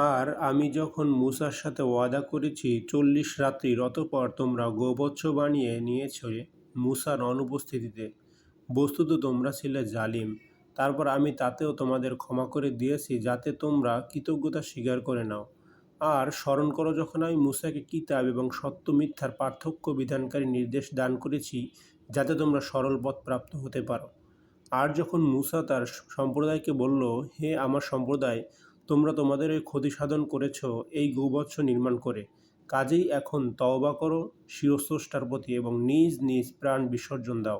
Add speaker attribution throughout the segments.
Speaker 1: আর আমি যখন মূসার সাথে ওয়াদা করেছি 40 রাত্রির, অতঃপর তোমরা গোবৎস বানিয়ে নিয়েছ মূসার অনুপস্থিতিতে, বস্তুত তোমরা ছিলে জালিম। তারপর আমি তাতেও তোমাদের ক্ষমা করে দিয়েছি, যাতে তোমরা কৃতজ্ঞতা স্বীকার করে নাও। আর স্মরণ করো যখন আমি মূসাকে কিতাব এবং সত্য মিথ্যার পার্থক্য বিধানকারী নির্দেশ দান করেছি, যাতে তোমরা সরল পথ প্রাপ্ত হতে পারো। আর যখন মূসা তার সম্প্রদায়কে বলল, হে আমার সম্প্রদায়, তোমরা তোমাদের এই ক্ষতি সাধন করেছ এই গৌবৎস নির্মাণ করে, কাজেই এখন তওবা করো শিরস্রষ্টার প্রতি এবং নিজ নিজ প্রাণ বিসর্জন দাও।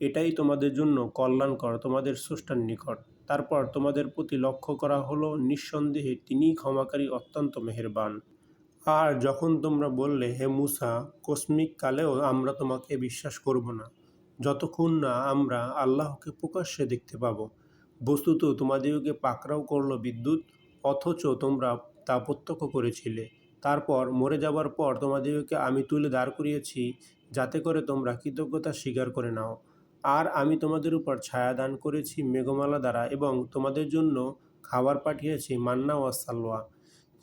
Speaker 1: এটাই তোমাদের জন্য কল্যাণকর তোমাদের স্রষ্টার নিকট। তারপর তোমাদের প্রতি লক্ষ্য করা হলো, নিঃসন্দেহে তিনিই ক্ষমাকারী, অত্যন্ত মেহেরবান। আর যখন তোমরা বললে, হে মূসা, কসমিক কালেও আমরা তোমাকে বিশ্বাস করব না, যতক্ষণ না আমরা আল্লাহকে প্রকাশ্যে দেখতে পাব। বস্তুত তোমাদিগকে পাকড়াও করল বিদ্যুৎ, অথচ তোমরা তা প্রত্যক্ষ করেছিলে। তারপর মরে যাবার পর তোমাদিগকে আমি তুলে দাঁড় করিয়েছি, যাতে করে তোমরা কৃতজ্ঞতা স্বীকার করে নাও। আর আমি তোমাদের উপর ছায়া দান করেছি মেঘমালা দ্বারা, এবং তোমাদের জন্য খাবার পাঠিয়েছি মান্না ও সালওয়া।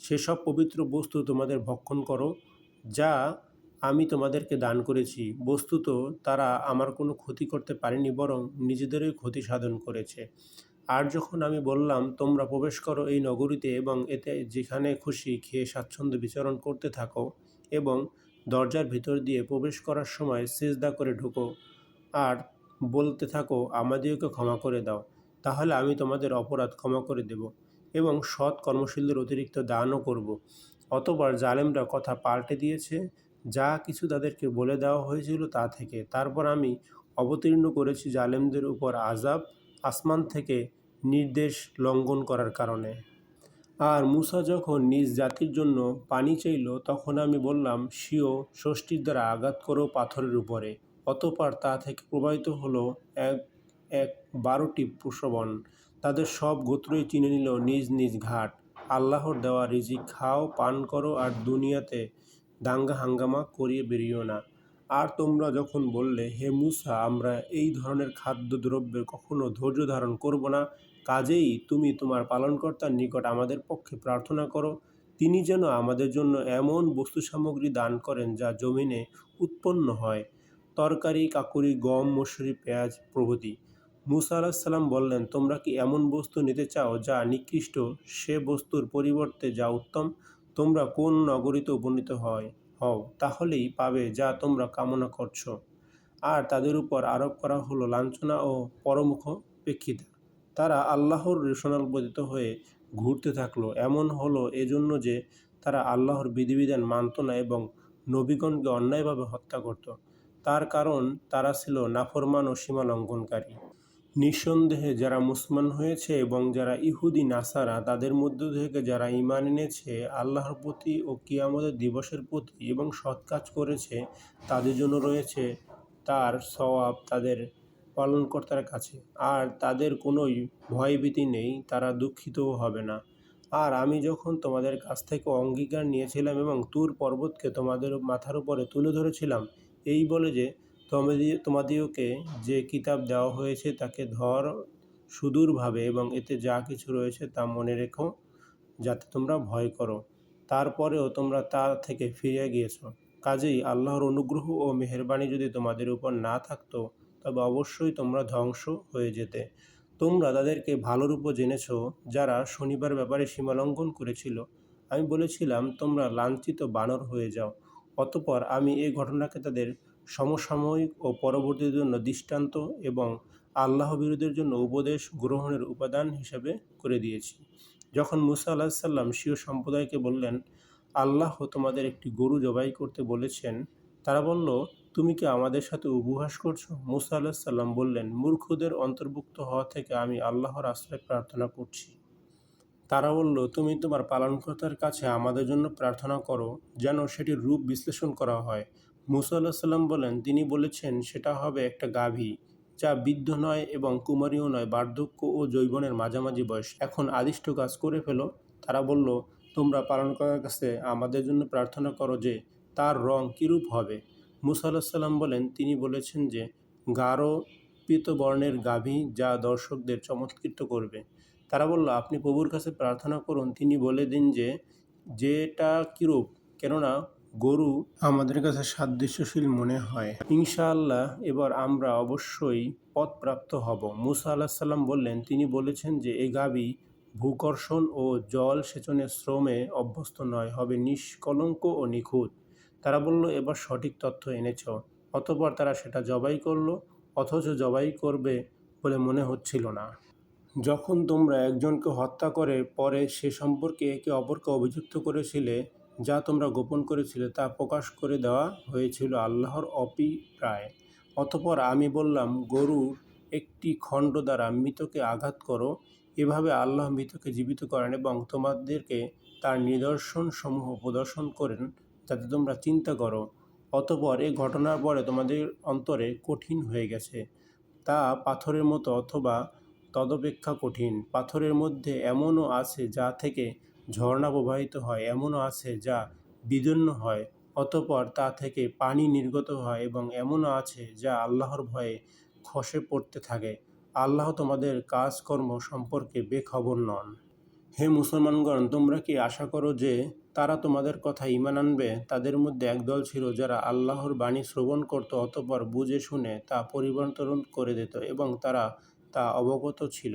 Speaker 1: সেসব পবিত্র বস্তু তোমাদের ভক্ষণ করো, যা আমি তোমাদেরকে দান করেছি। বস্তুত তারা আমার কোনো ক্ষতি করতে পারেনি, বরং নিজেদেরই ক্ষতি সাধন করেছে। আর যখন আমি বললাম, তোমরা প্রবেশ করো এই নগরীতে এবং এতে যেখানে খুশি খেয়ে স্বাচ্ছন্দ্যে বিচরণ করতে থাকো, এবং দরজার ভিতর দিয়ে প্রবেশ করার সময় সিজদা করে ঢোকো, আর বলতে থাকো, আমাদেরকে ক্ষমা করে দাও, তাহলে আমি তোমাদের অপরাধ ক্ষমা করে দেব এবং সৎ কর্মশীলদের অতিরিক্ত দানও করব। অতঃপর জালেমরা কথা পাল্টে দিয়েছে যা কিছু তাদেরকে বলে দেওয়া হয়েছিল তা থেকে। তারপর আমি অবতীর্ণ করেছি জালেমদের উপর আযাব আসমান থেকে নির্দেশ লঙ্ঘন করার কারণে। আর মূসা যখন নিজ জাতির জন্য পানি চাইল, তখন আমি বললাম, স্বীয় ষষ্ঠীর দ্বারা আঘাত করো পাথরের উপরে। অতঃপর তা থেকে প্রবাহিত হলো এক এক 12টি প্রসবন। তাদের সব গোত্রই চিনে নিল নিজ নিজ ঘাট। আল্লাহর দেওয়া রিজিক খাও, পান করো, আর দুনিয়াতে দাঙ্গা হাঙ্গামা করিয়ে বেরিও না। আর তোমরা যখন বললে, হে মূসা, আমরা এই ধরনের খাদ্যদ্রব্যের কখনো ধৈর্য ধারণ করব না, কাজেই তুমি তোমার পালনকর্তার নিকট আমাদের পক্ষে প্রার্থনা করো, তিনি যেন আমাদের জন্য এমন বস্তু সামগ্রী দান করেন যা জমিনে উৎপন্ন হয়, তরকারি, কাকুরি, গম, মসুরি, পেঁয়াজ প্রভৃতি। মূসা আলাহিসাল্লাম বললেন, তোমরা কি এমন বস্তু নিতে চাও যা নিকৃষ্ট, সে বস্তুর পরিবর্তে যা উত্তম? তোমরা কোন নগরীতে উপনীত হও, তাহলেই পাবে যা তোমরা কামনা করছ। আর তাদের উপর আরোপ করা হলো লাঞ্ছনা ও পরমুখ প্রেক্ষিতা। তারা আল্লাহর রোশনালবদিত হয়ে ঘুরতে থাকলো। এমন হলো এজন্য যে তারা আল্লাহর বিধিবিধান মানত না এবং নবীগণকে অন্যায়ভাবে হত্যা করত। তার কারণ তারা ছিল নাফরমান ও সীমা লঙ্ঘনকারী। নিঃসন্দেহে যারা মুসলমান হয়েছে এবং যারা ইহুদি নাসারা, তাদের মধ্য থেকে যারা ঈমান এনেছে আল্লাহর প্রতি ও কিয়ামতের দিবসের প্রতি এবং সৎ কাজ করেছে, তাদের জন্য রয়েছে তার সওয়াব তাদের পালনকর্তার কাছে, আর তাদের কোনোই ভয়ভীতি নেই, তারা দুঃখিতও হবে না। আর আমি যখন তোমাদের কাছ থেকে অঙ্গীকার নিয়েছিলাম এবং তুর পর্বতকে তোমাদের মাথার উপরে তুলে ধরেছিলাম, এই বলে যে তোমাদিওকে যে কিতাব দেওয়া হয়েছে তাকে ধর সুদূরভাবে এবং এতে যা কিছু রয়েছে তা মনে রেখো, যাতে তোমরা ভয় করো। তারপরেও তোমরা তা থেকে ফিরে গিয়েছ। কাজেই আল্লাহর অনুগ্রহ ও মেহেরবানি যদি তোমাদের উপর না থাকতো, তবে অবশ্যই তোমরা ধ্বংস হয়ে যেতে। তোমরা তাদেরকে ভালো রূপে জেনেছ, যারা শনিবার ব্যাপারে সীমালঙ্ঘন করেছিল। আমি বলেছিলাম, তোমরা লাঞ্ছিত বানর হয়ে যাও। অতঃপর আমি এই ঘটনাকে তাদের সমসাময়িক ও পরবর্তীর জন্য দৃষ্টান্ত এবং আল্লাহ বিরোধীদের জন্য উপদেশ গ্রহণের উপাদান হিসাবে করে দিয়েছি। যখন মূসা আলাহিসাল্লাম স্বীয় সম্প্রদায়কে বললেন, আল্লাহ তোমাদের একটি গরু জবাই করতে বলেছেন, তারা বলল, তুমি কি আমাদের সাথে উপহাস করছো? মূসা আলাহিসাল্লাম বললেন, মূর্খদের অন্তর্ভুক্ত হওয়া থেকে আমি আল্লাহর আশ্রয় প্রার্থনা করছি। তারা বলল, তুমি তোমার পালনকর্তার কাছে আমাদের জন্য প্রার্থনা করো, যেন সেটির রূপ বিশ্লেষণ করা হয়। মূসা আলাহিসাল্লাম বলেন, তিনি বলেছেন, সেটা হবে একটা গাভী, যা বৃদ্ধ নয় এবং কুমারীও নয়, বার্ধক্য ও যৌবনের মাঝামাঝি বয়স। এখন আদিষ্ট কাজ করে ফেলো। তারা বলল, তোমরা পালনকর্তার কাছে আমাদের জন্য প্রার্থনা করো যে তার রং কীরূপ হবে। মূসা আলাহিসাল্লাম বলেন, তিনি বলেছেন যে গাঢ় পীতবর্ণের গাভী, যা দর্শকদের চমৎকৃত করবে। তারা বলল, আপনি প্রভুর কাছে প্রার্থনা করুন, তিনি বলে দিন যে যেটা কিরূপ, কেননা গরু আমাদের কাছে সাদৃশ্যশীল মনে হয়। ইনশাআল্লাহ এবার আমরা অবশ্যই পথপ্রাপ্ত হব। মুসা আলাহিসাল্লাম বললেন, তিনি বলেছেন যে এ গাভী ভূকর্ষণ ও জল সেচনের শ্রমে অভ্যস্ত নয়, হবে নিষ্কলঙ্ক ও নিখুঁত। তারা বলল, এবার সঠিক তথ্য এনেছ। অতঃপর তারা সেটা জবাই করল, অথচ জবাই করবে বলে মনে হচ্ছিল না। যখন তোমরা একজনকে হত্যা করে পরে সে সম্পর্কে একে অপরকে অভিযুক্ত করেছিলে, যা তোমরা গোপন করেছিলে তা প্রকাশ করে দেওয়া হয়েছিল আল্লাহর অভিপ্রায়। অতঃপর আমি বললাম, গরুর একটি খণ্ড দ্বারা মৃতকে আঘাত করো। এভাবে আল্লাহ মৃতকে জীবিত করেন এবং তোমাদেরকে তার নিদর্শনসমূহ প্রদর্শন করেন, যাতে তোমরা চিন্তা করো। অতঃপর এ ঘটনার পরে তোমাদের অন্তরে কঠিন হয়ে গেছে তা পাথরের মতো অথবা তদপেক্ষা কঠিন। পাথরের মধ্যে এমনও আছে যা থেকে ঝর্ণা প্রবাহিত হয়, এমনও আছে যা বিদীর্ণ হয়, অতঃপর তা থেকে পানি নির্গত হয়, এবং এমনও আছে যা আল্লাহর ভয়ে খসে পড়তে থাকে। আল্লাহ তোমাদের কাজকর্ম সম্পর্কে বেখবর নন। হে মুসলমানগণ, তোমরা কি আশা করো যে তারা তোমাদের কথা ঈমান আনবে? তাদের মধ্যে একদল ছিল যারা আল্লাহর বাণী শ্রবণ করত, অতঃপর বুঝে শুনে তা পরিবর্তন করে দিত এবং তারা তা অবগত ছিল।